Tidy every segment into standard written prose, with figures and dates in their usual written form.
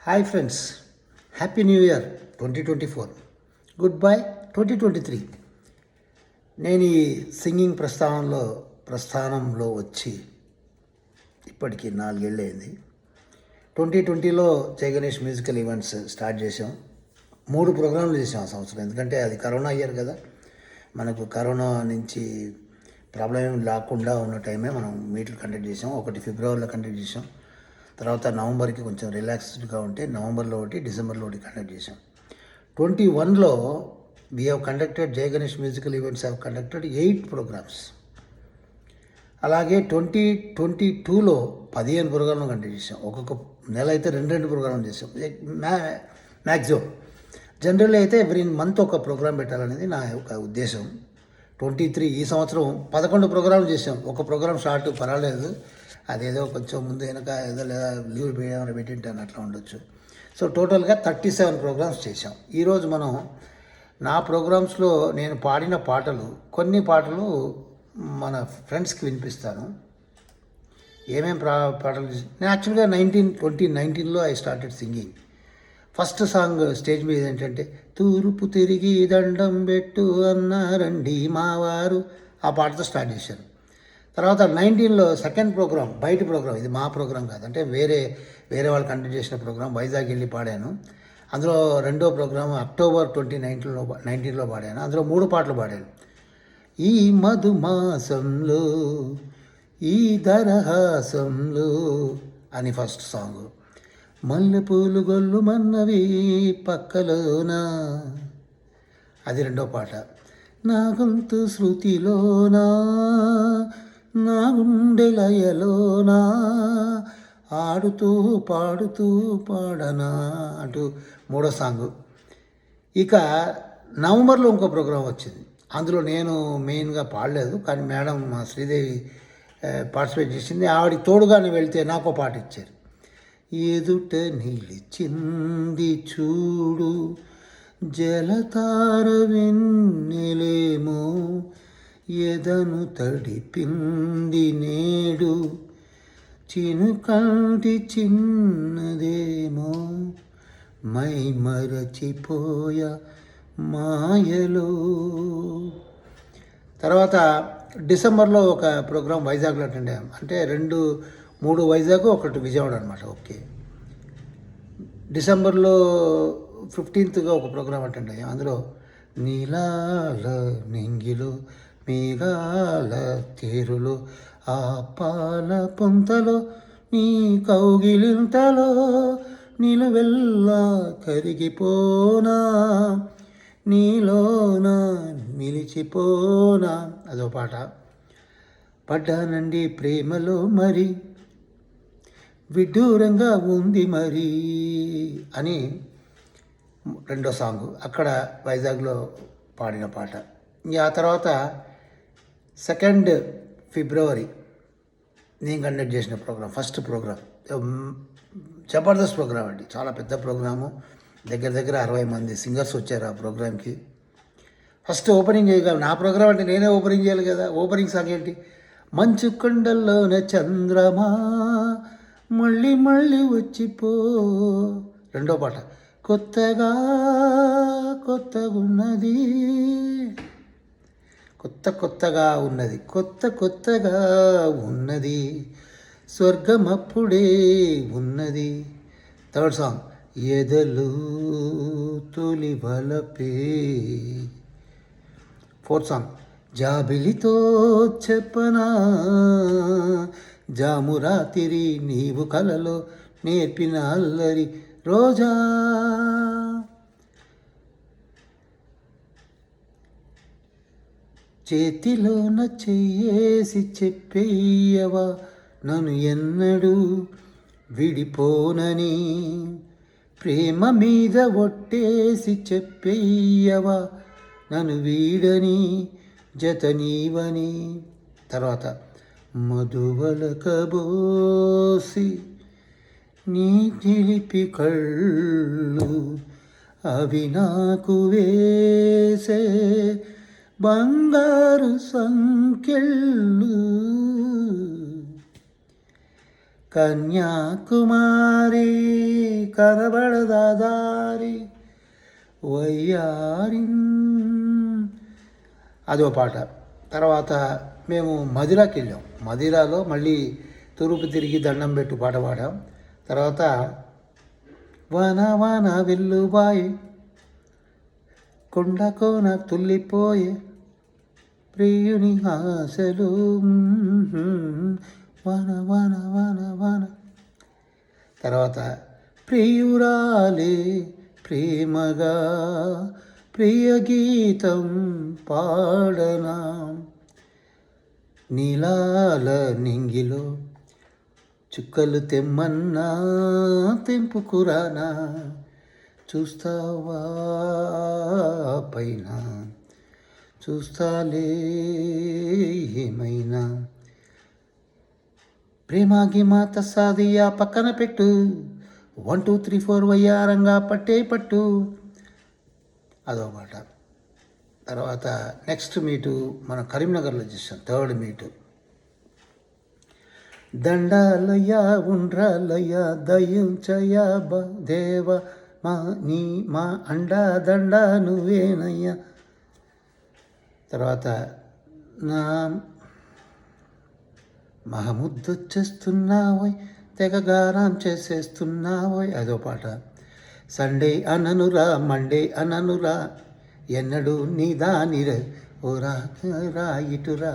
Hi friends, happy new year 2024. Good bye 2023. నేను ఈ singing ప్రస్థానంలో వచ్చి ఇప్పటికీ 4 ఏళ్ళు అయింది. 2020లో జై గణేష్ మ్యూజికల్ ఈవెంట్స్ స్టార్ట్ చేసాం. 3 ప్రోగ్రాంలు చేసాం ఆ సంవత్సరం. ఎందుకంటే అది కరోనా ఇయర్ కదా, మనకు కరోనా నుంచి ప్రాబ్లం ఏమి లేకుండా ఉన్న టైమే మనం మీట్లు కండక్ట్ చేసాం. ఒకటి ఫిబ్రవరిలో కండక్ట్ చేసాం, తర్వాత నవంబర్కి కొంచెం రిలాక్స్డ్గా ఉంటే నవంబర్లో ఒకటి, డిసెంబర్లో ఒకటి కండక్ట్ చేసాం. 21లో we have conducted Jai Ganesh musical events have conducted 8 programmes. అలాగే 2022లో 15 ప్రోగ్రాంలు కండక్ట్ చేసాం. ఒక్కొక్క నెల అయితే 2 ప్రోగ్రాంలు చేసాం మ్యాక్సిమం. జనరల్లీ అయితే ఎవ్రీ మంత్ ఒక ప్రోగ్రాం పెట్టాలనేది నా యొక్క ఉద్దేశం. 23 ఈ సంవత్సరం 11 ప్రోగ్రాంలు చేసాం. ఒక ప్రోగ్రాం షార్ట్ పర్వాలేదు, అదేదో కొంచెం ముందు వెనక ఏదో లేదా లీవ్ ఏమైనా పెట్టింటాను అట్లా ఉండొచ్చు. సో టోటల్గా 37 ప్రోగ్రామ్స్ చేసాం. ఈరోజు మనం నా ప్రోగ్రామ్స్లో నేను పాడిన పాటలు, కొన్ని పాటలు మన ఫ్రెండ్స్కి వినిపిస్తాను. ఏమేమి పాటలు నేను యాక్చువల్గా 2019లో I started singing. First song stage మీద ఏంటంటే తూర్పు తిరిగి దండం పెట్టు అన్నారండి మావారు, ఆ పాటతో స్టార్ట్ చేశాను. తర్వాత 19లో సెకండ్ ప్రోగ్రామ్, బయట ప్రోగ్రామ్, ఇది మా ప్రోగ్రాం కాదు, అంటే వేరే వాళ్ళు కండక్ట్ చేసిన ప్రోగ్రాం, వైజాగ్ వెళ్ళి పాడాను. అందులో రెండో ప్రోగ్రాం అక్టోబర్ 2019లో పాడాను. అందులో 3 పాటలు పాడాను. ఈ మధుమాసంలో ఈ దరహాసంలో అని ఫస్ట్ సాంగ్. మల్లెపూలు గొల్లు మన్నవి పక్కలోనా, అది రెండో పాట. నా గొంతు శృతిలోనా నా గుండె లయలోనా ఆడుతూ పాడుతూ పాడనా అంటూ మూడో సాంగు. ఇక నవంబర్లో ఇంకో ప్రోగ్రాం వచ్చింది. అందులో నేను మెయిన్గా పాడలేదు, కానీ మేడం మా శ్రీదేవి పార్టిసిపేట్ చేసింది. ఆవిడకి తోడుగానే వెళ్తే నాకు పాట ఇచ్చారు. ఎదుట నిలిచింది చూడు జలతార వెన్నెలేమో, ఎదను తడిపింది నేడు చినుకంటి చిన్నదేమో, మై మరచిపోయ మాయలో. తర్వాత డిసెంబర్లో ఒక ప్రోగ్రాం వైజాగ్లో అటెండ్ అయ్యాం. అంటే 3 వైజాగ్, 1 విజయవాడ అనమాట. ఓకే, డిసెంబర్లో 15గా ఒక ప్రోగ్రాం అటెండ్ అయ్యాం. అందులో నీలాల నింగిలో మేఘాల తీరులో ఆ పాల పొంతలో నీ కౌగిలింతలో నిలువెల్లా కరిగిపోనా నీలోన నిలిచిపోనా, అదో పాట. పడ్డానండి ప్రేమలో మరి విడ్డూరంగా ఉంది మరి అని రెండో సాంగు, అక్కడ వైజాగ్లో పాడిన పాట. ఆ తర్వాత 2 ఫిబ్రవరి నేను కండక్ట్ చేసిన programme, first programme Jabardasth programme అండి. చాలా పెద్ద ప్రోగ్రాము, దగ్గర 60 మంది సింగర్స్ వచ్చారు ఆ ప్రోగ్రాంకి. ఫస్ట్ ఓపెనింగ్ చేయగలను. నా ప్రోగ్రాం అంటే నేనే ఓపెనింగ్ చేయాలి కదా. ఓపెనింగ్ సాంగ్ ఏంటి? మంచు కొండల్లోనే చంద్రమా మళ్ళీ మళ్ళీ వచ్చిపో, రెండో పాట. కొత్తగా ఉన్నది, కొత్తగా ఉన్నది స్వర్గం అప్పుడే ఉన్నది, థర్డ్ సాంగ్. ఎదలు తొలి బలపే, ఫోర్త్ సాంగ్. జాబిలితో చెప్పనా జామురాతిరి నీవు కలలో నేర్పిన అల్లరి రోజా, చేతిలోన చెయ్యేసి చెప్పేయవా నన్ను ఎన్నడూ విడిపోనని, ప్రేమ మీద ఒట్టేసి చెప్పేయవా నన్ను వీడని జత నీవని. తర్వాత మధువలకబోసి నీ చిలిపి కళ్ళు అవి నాకు వేసే బంగారు సంకెళ్ళు, కన్యాకుమారి కనబడదా దారి వయ్యారి. అదో పాట. తర్వాత మేము మదిరాకి వెళ్ళాం. మదిరాలో మళ్ళీ తూర్పు తిరిగి దండం పెట్టు పాట పాడాం. తర్వాత వాన వాన వెల్లుబాయి కొండ కోన తుల్లిపోయే ప్రియుని ఆశలు వాన వాన వాన వాన. తర్వాత ప్రియురాలే ప్రేమగా ప్రియ గీతం పాడనా నీలాల నింగిలో చుక్కలు తెమ్మన్నా తెంపుకురానా చూస్తావా పైన చూస్తాలే ఏమైనా ప్రేమాగి మాత సాదియా పక్కన పెట్టు 1 2 3 4 వయ్యారంగా పట్టే పట్టు. అదో మాట. తర్వాత నెక్స్ట్ మీటు మనం కరీంనగర్లో చేసాం. Third meet. దండాలయ్యా ఉండ్రాలయ్యా దయించయ్యా దేవ మా నీ మా అండా దండా నువ్వేనయ్యా. తర్వాత నా మహముద్దొచ్చేస్తున్నావోయ్ తెగ గారం చేసేస్తున్నావోయ్. అదో పాట. సండే అననురా మండే అననురా ఎన్నడు నీ దానిరా ఓరా రాయిటురా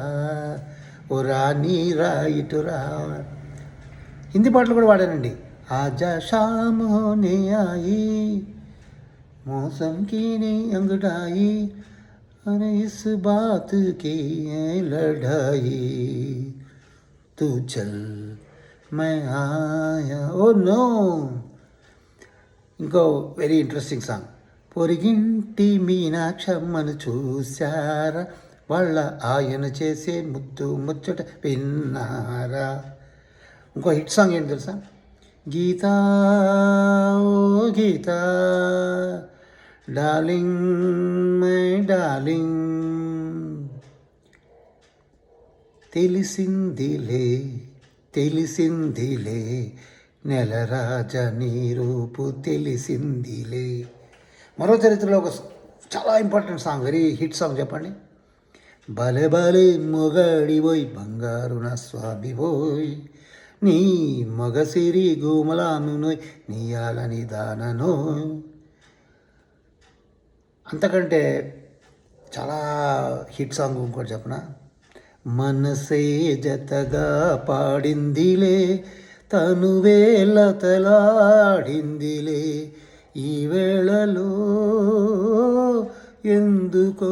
ఓరా నీ రాయిటురా. హిందీ పాటలు కూడా వాడానండి. ఆజా షామోనే ఆయి మోసం की नी अंगड़ाई अरे इस बात की लड़ाई तू चल मैं आया ओ नो. ఇంకో వెరీ ఇంట్రెస్టింగ్ సాంగ్. పొరిగింటి మీనాక్షమ్మను చూశారా వాళ్ళ ఆయన చేసే ముద్దు ముచ్చట విన్నారా. ఇంకో హిట్ సాంగ్ ఏంటి తెలుసా? గీతా ఓ గీతా డార్లింగ్ మై డార్లింగ్ తెలిసిందిలే తెలిసిందిలే నెలరాజ నీ రూపు తెలిసిందిలే. మరో చరిత్రలో ఒక చాలా important song, very hit song చెప్పండి. బలే బలే మొగడివోయ్ బంగారు నా స్వామివోయ్ నీ మగసిరి గోమలాను నోయ్ నీయాలని దాననోయ్. అంతకంటే చాలా హిట్ సాంగ్ ఇంకోటి చెప్పనా? మనసే జతగా పాడిందిలే తనువేల తలాడిందిలే ఈ వేళలో ఎందుకో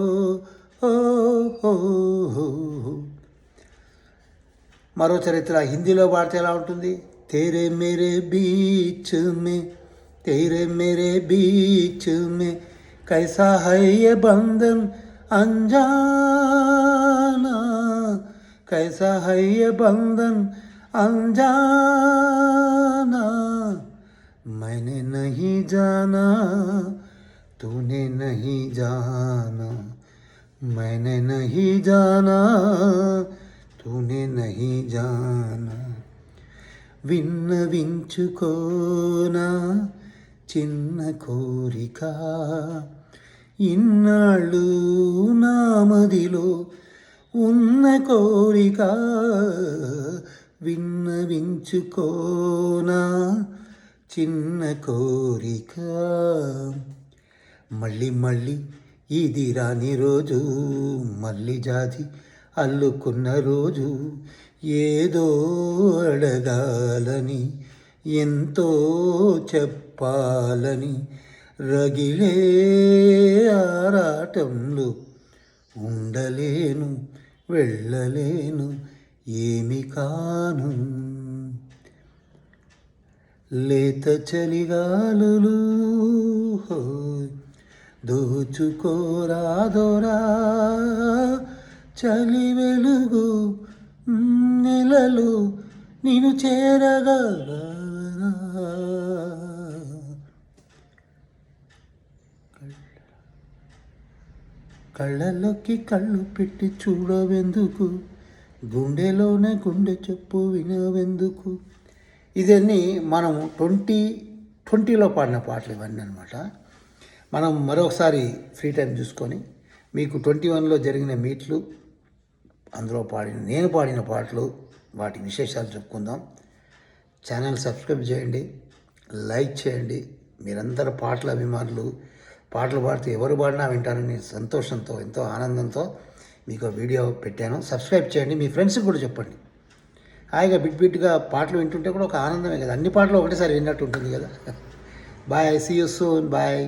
మరో చరిత్ర హిందీలో పాడితే ఎలా ఉంటుంది? తేరే మేరే బీచ్ మే తేరే మేరే బీచ్ మే कैसा है ये बंधन अनजाना कैसा है ये बंधन अनजाना मैंने नहीं जाना तूने नहीं जाना मैंने नहीं जाना तूने नहीं जाना విన్నవించుకోనా చిన్న కోరిక ఇన్నాళ్ళు నామదిలో ఉన్న కోరిక విన్నవించుకోనా చిన్న కోరిక మళ్ళీ మళ్ళీ ఇది రాని రోజు మళ్ళీ జాతి అల్లుకున్న రోజు ఏదో అడగాలని ఎంతో చెప్పాలని రగిలే ఆరాటంలో ఉండలేను వెళ్ళలేను ఏమి కాను లేత చలిగాలులు దోచుకోరాదోరా చలి వెలుగు నెలలు నేను చేరగలరా కళ్ళలోకి కళ్ళు పెట్టి చూడవెందుకు గుండెలోనే గుండె చెప్పు వినవెందుకు ఇదన్నీ మనం 2020లో పాడిన పాటలు ఇవన్నీ అనమాట. మనం మరొకసారి ఫ్రీ టైం చూసుకొని మీకు 21లో జరిగిన మీట్లు, అందులో నేను పాడిన పాటలు, వాటి విశేషాలు చెప్పుకుందాం. ఛానల్ సబ్స్క్రైబ్ చేయండి, లైక్ చేయండి. మీరందరూ పాటల అభిమానులు, పాటలు పాడితే ఎవరు పాడినా వింటారని సంతోషంతో, ఎంతో ఆనందంతో మీకు వీడియో పెట్టాను. సబ్స్క్రైబ్ చేయండి, మీ ఫ్రెండ్స్కి కూడా చెప్పండి. హాయిగా బిట్గా పాటలు వింటుంటే కూడా ఒక ఆనందమే కదా. అన్ని పాటలు ఒకటేసారి విన్నట్టు ఉంటుంది కదా. Bye, see you soon, bye.